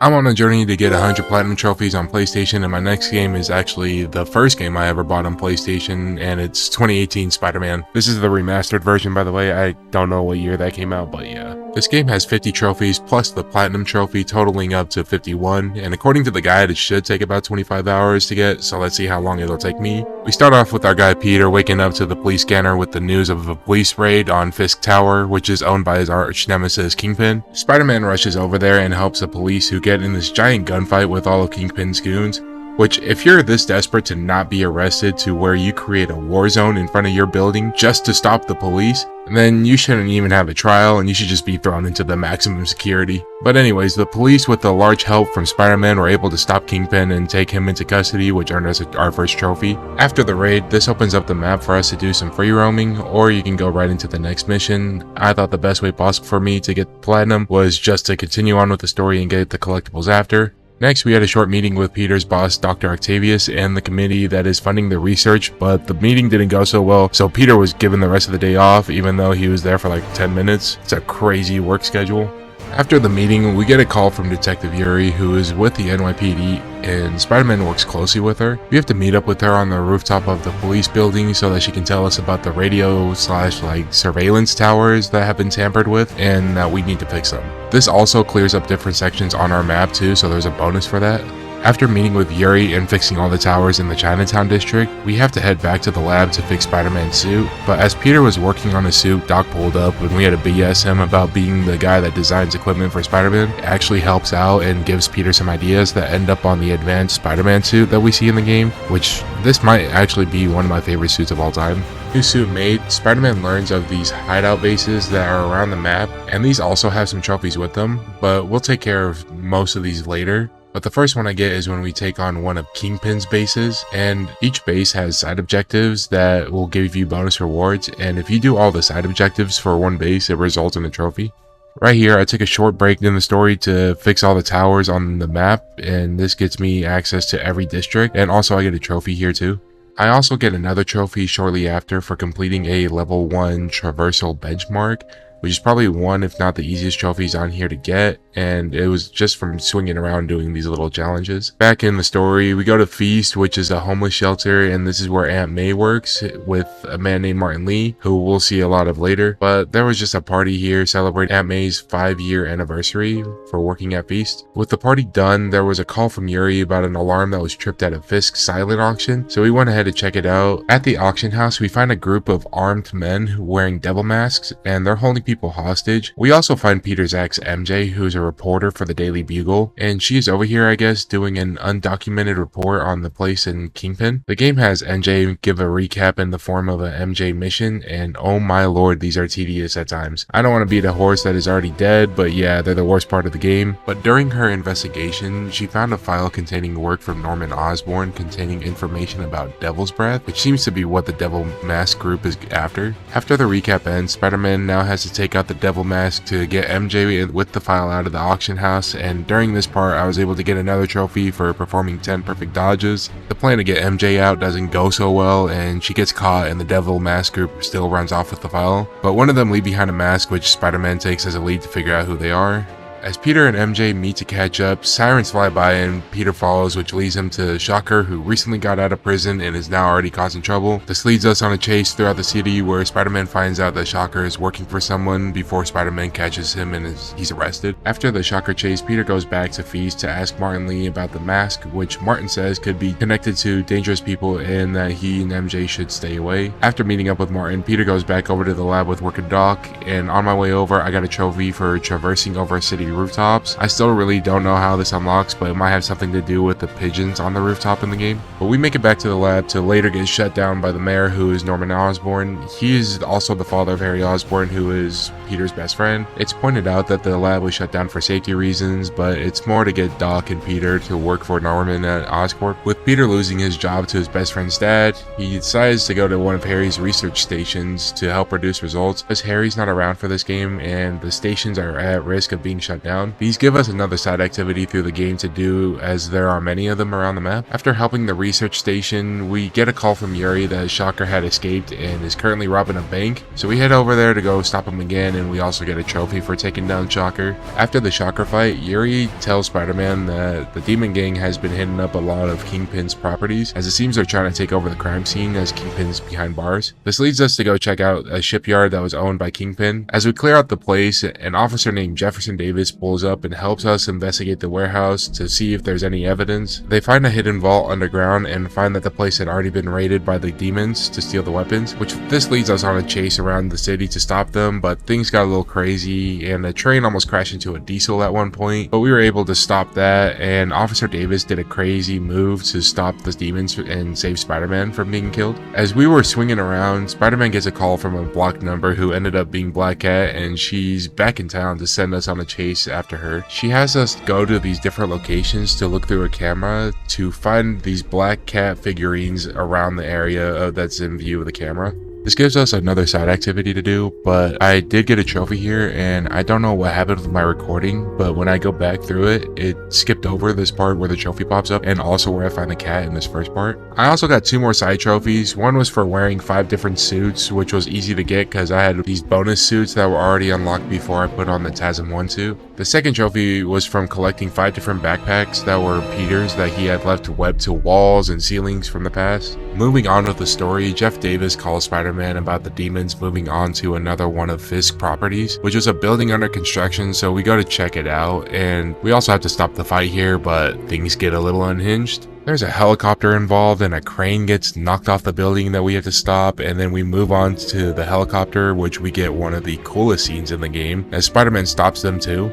I'm on a journey to get 100 platinum trophies on PlayStation, and my next game is actually the first game I ever bought on PlayStation, and it's 2018 Spider-Man. This is the remastered version, by the way. I don't know what year that came out, but yeah. This game has 50 trophies plus the platinum trophy, totaling up to 51, and according to the guide, it should take about 25 hours to get, so let's see how long it'll take me. We start off with our guy Peter waking up to the police scanner with the news of a police raid on Fisk Tower, which is owned by his arch nemesis Kingpin. Spider-Man rushes over there and helps the police, who get in this giant gunfight with all of Kingpin's goons, which if you're this desperate to not be arrested to where you create a war zone in front of your building just to stop the police, then you shouldn't even have a trial and you should just be thrown into the maximum security. But anyways, the police with the large help from Spider-Man were able to stop Kingpin and take him into custody, which earned us our first trophy. After the raid, this opens up the map for us to do some free roaming, or you can go right into the next mission. I thought the best way possible for me to get platinum was just to continue on with the story and get the collectibles after. Next, we had a short meeting with Peter's boss, Dr. Octavius, and the committee that is funding the research, but the meeting didn't go so well, so Peter was given the rest of the day off, even though he was there for like 10 minutes. It's a crazy work schedule. After the meeting, we get a call from Detective Yuri, who is with the NYPD, and Spider-Man works closely with her. We have to meet up with her on the rooftop of the police building so that she can tell us about the radio / surveillance towers that have been tampered with, and that we need to fix them. This also clears up different sections on our map too, so there's a bonus for that. After meeting with Yuri and fixing all the towers in the Chinatown district, we have to head back to the lab to fix Spider-Man's suit, but as Peter was working on his suit, Doc pulled up and we had to BS him about being the guy that designs equipment for Spider-Man. It actually helps out and gives Peter some ideas that end up on the advanced Spider-Man suit that we see in the game, which this might actually be one of my favorite suits of all time. New suit made, Spider-Man learns of these hideout bases that are around the map, and these also have some trophies with them, but we'll take care of most of these later. But the first one I get is when we take on one of Kingpin's bases, and each base has side objectives that will give you bonus rewards, and if you do all the side objectives for one base, it results in a trophy. Right here, I took a short break in the story to fix all the towers on the map, and this gets me access to every district, and also I get a trophy here too. I also get another trophy shortly after for completing a level 1 traversal benchmark, which is probably one if not the easiest trophies on here to get, and it was just from swinging around doing these little challenges. Back in the story, we go to Feast, which is a homeless shelter, and this is where Aunt May works with a man named Martin Lee, who we'll see a lot of later. But there was just a party here celebrating Aunt May's 5-year anniversary for working at Feast. With the party done, there was a call from Yuri about an alarm that was tripped at a Fisk silent auction, so we went ahead to check it out. At the auction house, we find a group of armed men wearing devil masks, and they're holding people hostage. We also find Peter's ex MJ, who's a reporter for the Daily Bugle, and she's over here, I guess, doing an undocumented report on the place in Kingpin. The game has MJ give a recap in the form of a MJ mission, and oh my lord, these are tedious at times. I don't want to beat a horse that is already dead, but yeah, they're the worst part of the game. But during her investigation, she found a file containing work from Norman Osborn containing information about Devil's Breath, which seems to be what the Devil Mask group is after. After the recap ends, Spider-Man now has to take out the Devil Mask to get MJ with the file out of the auction house, and during this part I was able to get another trophy for performing 10 perfect dodges. The plan to get MJ out doesn't go so well, and she gets caught, and the Devil Mask group still runs off with the file, but one of them leave behind a mask which Spider-Man takes as a lead to figure out who they are. As Peter and MJ meet to catch up, sirens fly by and Peter follows, which leads him to Shocker, who recently got out of prison and is now already causing trouble. This leads us on a chase throughout the city where Spider-Man finds out that Shocker is working for someone before Spider-Man catches him and he's arrested. After the Shocker chase, Peter goes back to Feast to ask Martin Lee about the mask, which Martin says could be connected to dangerous people and that he and MJ should stay away. After meeting up with Martin, Peter goes back over to the lab with Worker Doc, and on my way over I got a trophy for traversing over city rooftops. I still really don't know how this unlocks, but it might have something to do with the pigeons on the rooftop in the game. But we make it back to the lab to later get shut down by the mayor, who is Norman Osborn. He is also the father of Harry Osborn, who is Peter's best friend. It's pointed out that the lab was shut down for safety reasons, but it's more to get Doc and Peter to work for Norman at Oscorp. With Peter losing his job to his best friend's dad, he decides to go to one of Harry's research stations to help produce results, as Harry's not around for this game and the stations are at risk of being shut hunt down. These give us another side activity through the game to do, as there are many of them around the map. After helping the research station, we get a call from Yuri that Shocker had escaped and is currently robbing a bank, so we head over there to go stop him again, and we also get a trophy for taking down Shocker. After the Shocker fight, Yuri tells Spider-Man that the Demon Gang has been hitting up a lot of Kingpin's properties, as it seems they're trying to take over the crime scene as Kingpin's behind bars. This leads us to go check out a shipyard that was owned by Kingpin. As we clear out the place, an officer named Jefferson Davis pulls up and helps us investigate the warehouse to see if there's any evidence. They find a hidden vault underground and find that the place had already been raided by the demons to steal the weapons, which this leads us on a chase around the city to stop them, but things got a little crazy and the train almost crashed into a diesel at one point, but we were able to stop that, and Officer Davis did a crazy move to stop the demons and save Spider-Man from being killed. As we were swinging around, Spider-Man gets a call from a blocked number who ended up being Black Cat, and she's back in town to send us on a chase after her. She has us go to these different locations to look through a camera to find these Black Cat figurines around the area that's in view of the camera. This gives us another side activity to do, but I did get a trophy here, and I don't know what happened with my recording, but when I go back through it, it skipped over this part where the trophy pops up, and also where I find the cat in this first part. I also got 2 more side trophies. One was for wearing 5 different suits, which was easy to get because I had these bonus suits that were already unlocked before I put on the TASM 1 suit. The second trophy was from collecting 5 different backpacks that were Peter's that he had left webbed to walls and ceilings from the past. Moving on with the story, Jeff Davis calls Spider-Man about the demons moving on to another one of Fisk's properties, which was a building under construction, so we go to check it out, and we also have to stop the fight here, but things get a little unhinged. There's a helicopter involved and a crane gets knocked off the building that we have to stop, and then we move on to the helicopter, which we get one of the coolest scenes in the game, as Spider-Man stops them too.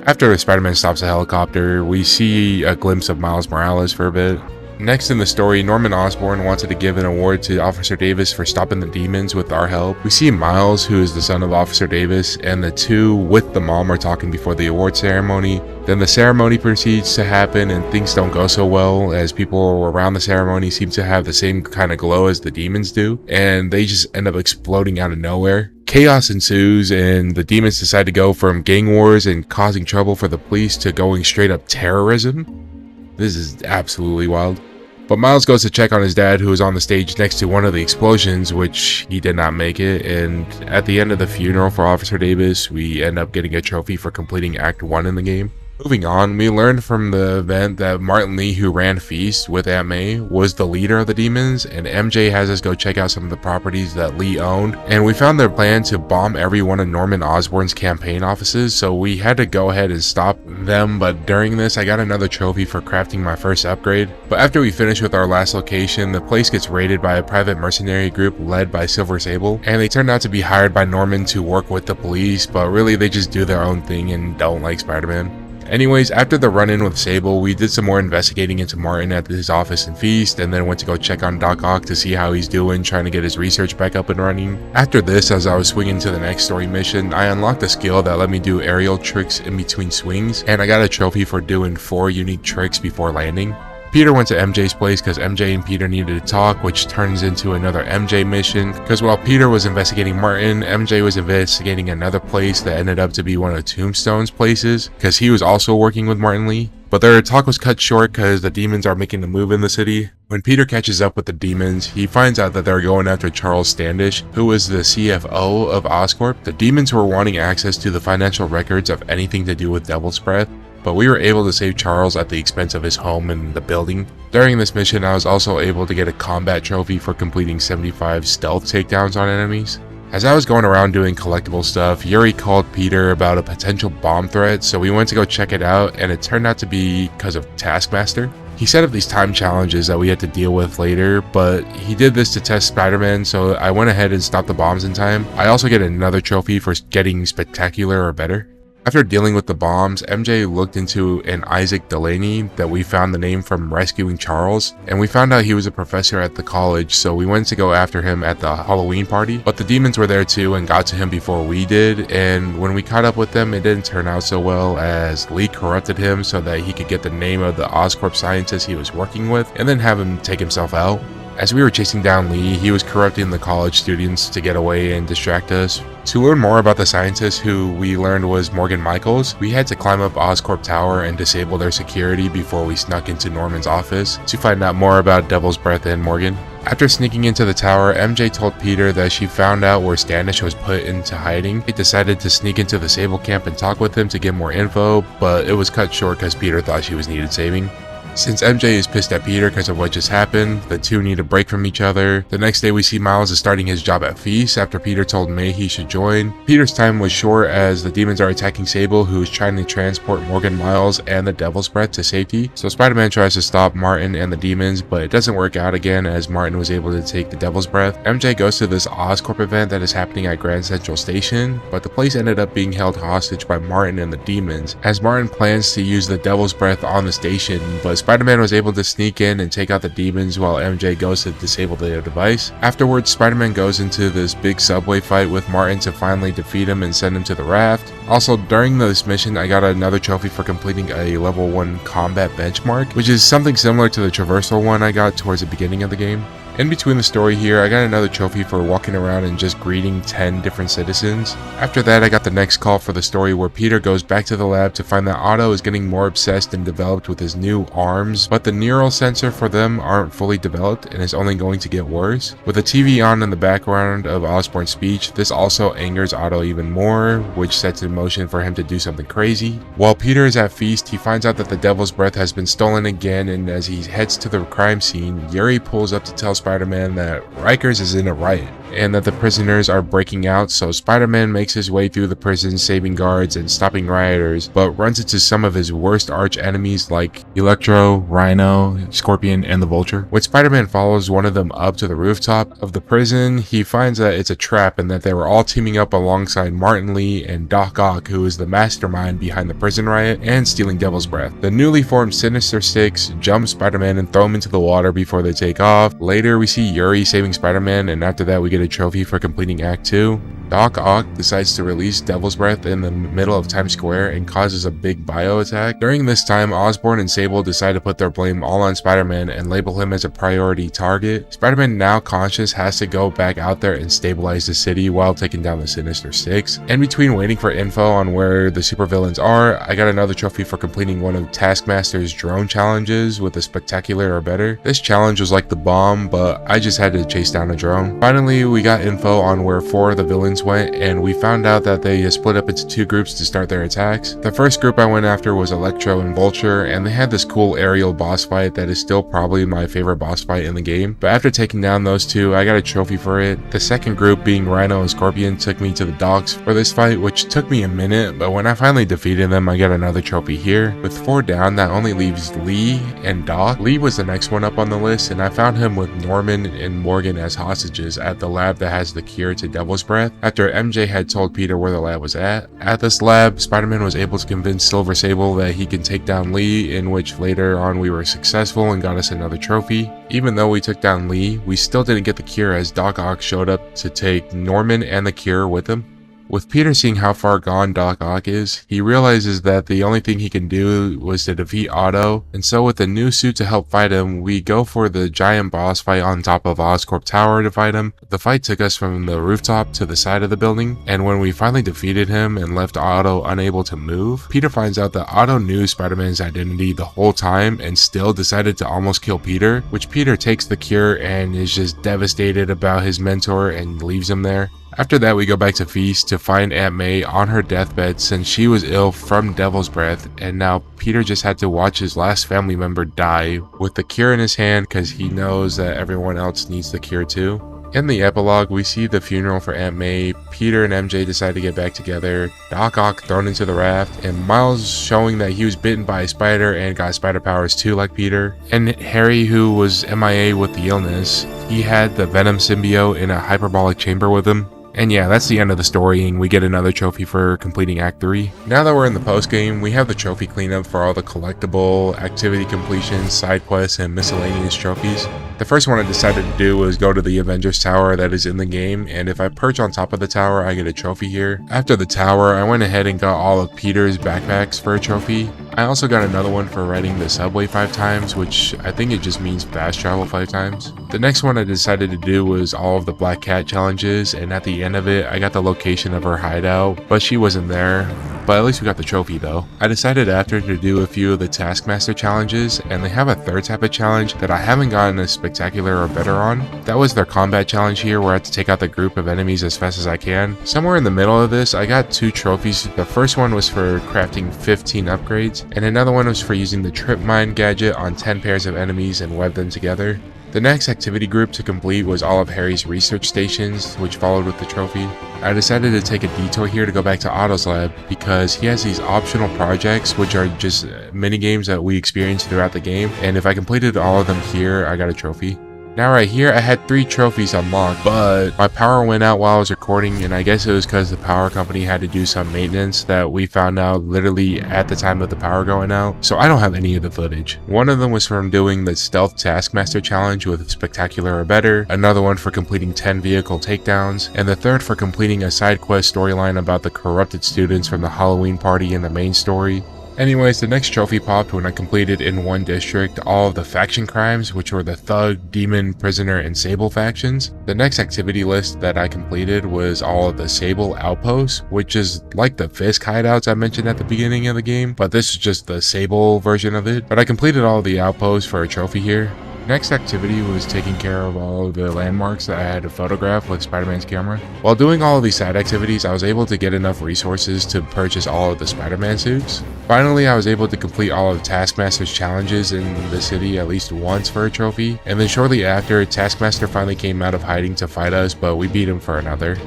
After Spider-Man stops the helicopter, we see a glimpse of Miles Morales for a bit. Next in the story, Norman Osborn wanted to give an award to Officer Davis for stopping the demons with our help. We see Miles, who is the son of Officer Davis, and the two with the mom are talking before the award ceremony. Then the ceremony proceeds to happen and things don't go so well, as people around the ceremony seem to have the same kind of glow as the demons do, and they just end up exploding out of nowhere. Chaos ensues, and the demons decide to go from gang wars and causing trouble for the police to going straight up terrorism. This is absolutely wild. But Miles goes to check on his dad, who is on the stage next to one of the explosions, which he did not make it, and at the end of the funeral for Officer Davis, we end up getting a trophy for completing Act 1 in the game. Moving on, we learned from the event that Martin Lee, who ran Feast with Aunt May, was the leader of the demons, and MJ has us go check out some of the properties that Lee owned, and we found their plan to bomb every one of Norman Osborn's campaign offices, so we had to go ahead and stop them. But during this, I got another trophy for crafting my first upgrade. But after we finish with our last location, the place gets raided by a private mercenary group led by Silver Sable, and they turned out to be hired by Norman to work with the police, but really they just do their own thing and don't like Spider-Man. Anyways, after the run-in with Sable, we did some more investigating into Martin at his office in Feast, and then went to go check on Doc Ock to see how he's doing, trying to get his research back up and running. After this, as I was swinging to the next story mission, I unlocked a skill that let me do aerial tricks in between swings, and I got a trophy for doing 4 unique tricks before landing. Peter went to MJ's place because MJ and Peter needed to talk, which turns into another MJ mission, because while Peter was investigating Martin, MJ was investigating another place that ended up to be one of Tombstone's places, because he was also working with Martin Lee. But their talk was cut short because the demons are making a move in the city. When Peter catches up with the demons, he finds out that they're going after Charles Standish, who was the CFO of Oscorp. The demons were wanting access to the financial records of anything to do with Devil's Breath, but we were able to save Charles at the expense of his home and the building. During this mission, I was also able to get a combat trophy for completing 75 stealth takedowns on enemies. As I was going around doing collectible stuff, Yuri called Peter about a potential bomb threat, so we went to go check it out, and it turned out to be because of Taskmaster. He set up these time challenges that we had to deal with later, but he did this to test Spider-Man, so I went ahead and stopped the bombs in time. I also get another trophy for getting spectacular or better. After dealing with the bombs, MJ looked into an Isaac Delaney that we found the name from rescuing Charles, and we found out he was a professor at the college, so we went to go after him at the Halloween party. But the demons were there too and got to him before we did, and when we caught up with them, it didn't turn out so well, as Lee corrupted him so that he could get the name of the Oscorp scientist he was working with, and then have him take himself out. As we were chasing down Lee, he was corrupting the college students to get away and distract us. To learn more about the scientist who we learned was Morgan Michaels, we had to climb up Oscorp Tower and disable their security before we snuck into Norman's office to find out more about Devil's Breath and Morgan. After sneaking into the tower, MJ told Peter that she found out where Standish was put into hiding. He decided to sneak into the Sable camp and talk with him to get more info, but it was cut short because Peter thought she was needed saving. Since MJ is pissed at Peter because of what just happened, the two need a break from each other. The next day we see Miles is starting his job at Feast after Peter told May he should join. Peter's time was short as the demons are attacking Sable, who is trying to transport Morgan, Miles, and the Devil's Breath to safety. So Spider-Man tries to stop Martin and the demons, but it doesn't work out again as Martin was able to take the Devil's Breath. MJ goes to this Oscorp event that is happening at Grand Central Station, but the place ended up being held hostage by Martin and the demons, as Martin plans to use the Devil's Breath on the station, but Spider-Man was able to sneak in and take out the demons while MJ goes to disable the device. Afterwards, Spider-Man goes into this big subway fight with Martin to finally defeat him and send him to the raft. Also, during this mission, I got another trophy for completing a level 1 combat benchmark, which is something similar to the traversal one I got towards the beginning of the game. In between the story here, I got another trophy for walking around and just greeting 10 different citizens. After that, I got the next call for the story where Peter goes back to the lab to find that Otto is getting more obsessed and developed with his new arms, but the neural sensor for them aren't fully developed and is only going to get worse. With the TV on in the background of Osborn's speech, this also angers Otto even more, which sets in motion for him to do something crazy. While Peter is at Feast, he finds out that the Devil's Breath has been stolen again, and as he heads to the crime scene, Yuri pulls up to tell Spider-Man that Rikers is in a riot and that the prisoners are breaking out, so Spider-Man makes his way through the prison saving guards and stopping rioters, but runs into some of his worst arch enemies like Electro, Rhino, Scorpion, and the Vulture. When Spider-Man follows one of them up to the rooftop of the prison, he finds that it's a trap and that they were all teaming up alongside Martin Lee and Doc Ock, who is the mastermind behind the prison riot and stealing Devil's Breath. The newly formed Sinister Six jump Spider-Man and throw him into the water before they take off. Later, we see Yuri saving Spider-Man, and after that we get a trophy for completing Act 2. Doc Ock decides to release Devil's Breath in the middle of Times Square and causes a big bio attack. During this time, Osborn and Sable decide to put their blame all on Spider-Man and label him as a priority target. Spider-Man, now conscious, has to go back out there and stabilize the city while taking down the Sinister Six. In between waiting for info on where the supervillains are, I got another trophy for completing one of Taskmaster's drone challenges with a spectacular or better. This challenge was like the bomb, but I just had to chase down a drone. Finally, we got info on where 4 of the villains went, and we found out that they split up into 2 groups to start their attacks. The first group I went after was Electro and Vulture, and they had this cool aerial boss fight that is still probably my favorite boss fight in the game, but after taking down those 2, I got a trophy for it. The second group, being Rhino and Scorpion, took me to the docks for this fight, which took me a minute, but when I finally defeated them, I got another trophy here. With 4 down, that only leaves Lee and Doc. Lee was the next one up on the list, and I found him with Norman and Morgan as hostages at the lab that has the cure to Devil's Breath, after MJ had told Peter where the lab was at. At this lab, Spider-Man was able to convince Silver Sable that he can take down Lee, in which later on we were successful and got us another trophy. Even though we took down Lee, we still didn't get the cure as Doc Ock showed up to take Norman and the cure with him. With Peter seeing how far gone Doc Ock is, he realizes that the only thing he can do was to defeat Otto, and so with a new suit to help fight him, we go for the giant boss fight on top of Oscorp Tower to fight him. The fight took us from the rooftop to the side of the building, and when we finally defeated him and left Otto unable to move, Peter finds out that Otto knew Spider-Man's identity the whole time and still decided to almost kill Peter, which Peter takes the cure and is just devastated about his mentor and leaves him there. After that, we go back to Feast to find Aunt May on her deathbed since she was ill from Devil's Breath, and now Peter just had to watch his last family member die with the cure in his hand because he knows that everyone else needs the cure too. In the epilogue, we see the funeral for Aunt May, Peter and MJ decide to get back together, Doc Ock thrown into the raft, and Miles showing that he was bitten by a spider and got spider powers too like Peter, and Harry, who was MIA with the illness, he had the Venom symbiote in a hyperbolic chamber with him. And yeah, that's the end of the story, and we get another trophy for completing Act 3. Now that we're in the post-game, we have the trophy cleanup for all the collectible, activity completions, side quests, and miscellaneous trophies. The first one I decided to do was go to the Avengers Tower that is in the game, and if I perch on top of the tower, I get a trophy here. After the tower, I went ahead and got all of Peter's backpacks for a trophy. I also got another one for riding the subway 5 times, which I think it just means fast travel 5 times. The next one I decided to do was all of the Black Cat challenges, and at the end of it, I got the location of her hideout, but she wasn't there. But at least we got the trophy though. I decided after to do a few of the Taskmaster challenges, and they have a third type of challenge that I haven't gotten a spectacular or better on. That was their combat challenge here, where I had to take out the group of enemies as fast as I can. Somewhere in the middle of this, I got 2 trophies. The first one was for crafting 15 upgrades, and another one was for using the Trip Mine gadget on 10 pairs of enemies and web them together. The next activity group to complete was all of Harry's research stations, which followed with the trophy. I decided to take a detour here to go back to Otto's lab because he has these optional projects, which are just mini games that we experience throughout the game, and if I completed all of them here, I got a trophy. Now right here, I had 3 trophies unlocked, but my power went out while I was recording, and I guess it was because the power company had to do some maintenance that we found out literally at the time of the power going out, so I don't have any of the footage. One of them was from doing the Stealth Taskmaster challenge with Spectacular or Better, another one for completing 10 vehicle takedowns, and the third for completing a side quest storyline about the corrupted students from the Halloween party in the main story. Anyways, the next trophy popped when I completed in one district all of the faction crimes, which were the Thug, Demon, Prisoner, and Sable factions. The next activity list that I completed was all of the Sable outposts, which is like the Fisk hideouts I mentioned at the beginning of the game, but this is just the Sable version of it. But I completed all of the outposts for a trophy here. Next activity was taking care of all of the landmarks that I had to photograph with Spider-Man's camera. While doing all of these side activities, I was able to get enough resources to purchase all of the Spider-Man suits. Finally, I was able to complete all of Taskmaster's challenges in the city at least once for a trophy, and then shortly after, Taskmaster finally came out of hiding to fight us, but we beat him for another.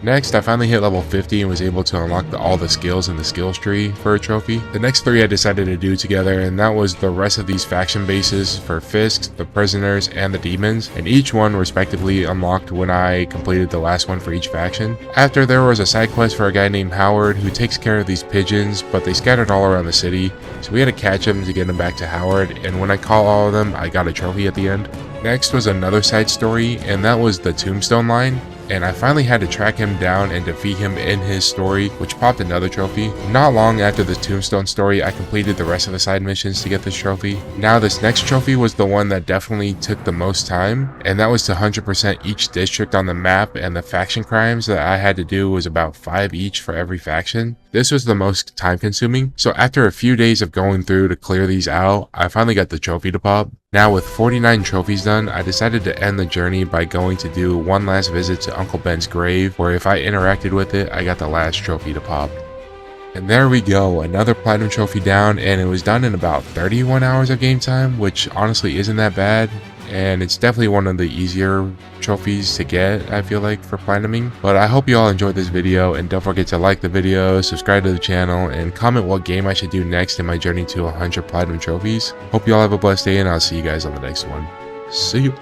Next, I finally hit level 50 and was able to unlock all the skills in the skills tree for a trophy. The next 3 I decided to do together, and that was the rest of these faction bases for Fisk, the Prisoners, and the Demons, and each one respectively unlocked when I completed the last one for each faction. After, there was a side quest for a guy named Howard who takes care of these pigeons, but they scattered all around the city, so we had to catch them to get them back to Howard, and when I caught all of them, I got a trophy at the end. Next was another side story, and that was the Tombstone line, and I finally had to track him down and defeat him in his story, which popped another trophy. Not long after the Tombstone story, I completed the rest of the side missions to get this trophy. Now this next trophy was the one that definitely took the most time, and that was to 100% each district on the map, and the faction crimes that I had to do was about 5 each for every faction. This was the most time consuming, so after a few days of going through to clear these out, I finally got the trophy to pop. Now with 49 trophies done, I decided to end the journey by going to do one last visit to Uncle Ben's grave, where if I interacted with it, I got the last trophy to pop. And there we go, another platinum trophy down, and it was done in about 31 hours of game time, which honestly isn't that bad. And it's definitely one of the easier trophies to get, I feel like, for platinuming. But I hope you all enjoyed this video, and don't forget to like the video, subscribe to the channel, and comment what game I should do next in my journey to 100 platinum trophies. Hope you all have a blessed day, and I'll see you guys on the next one. See you.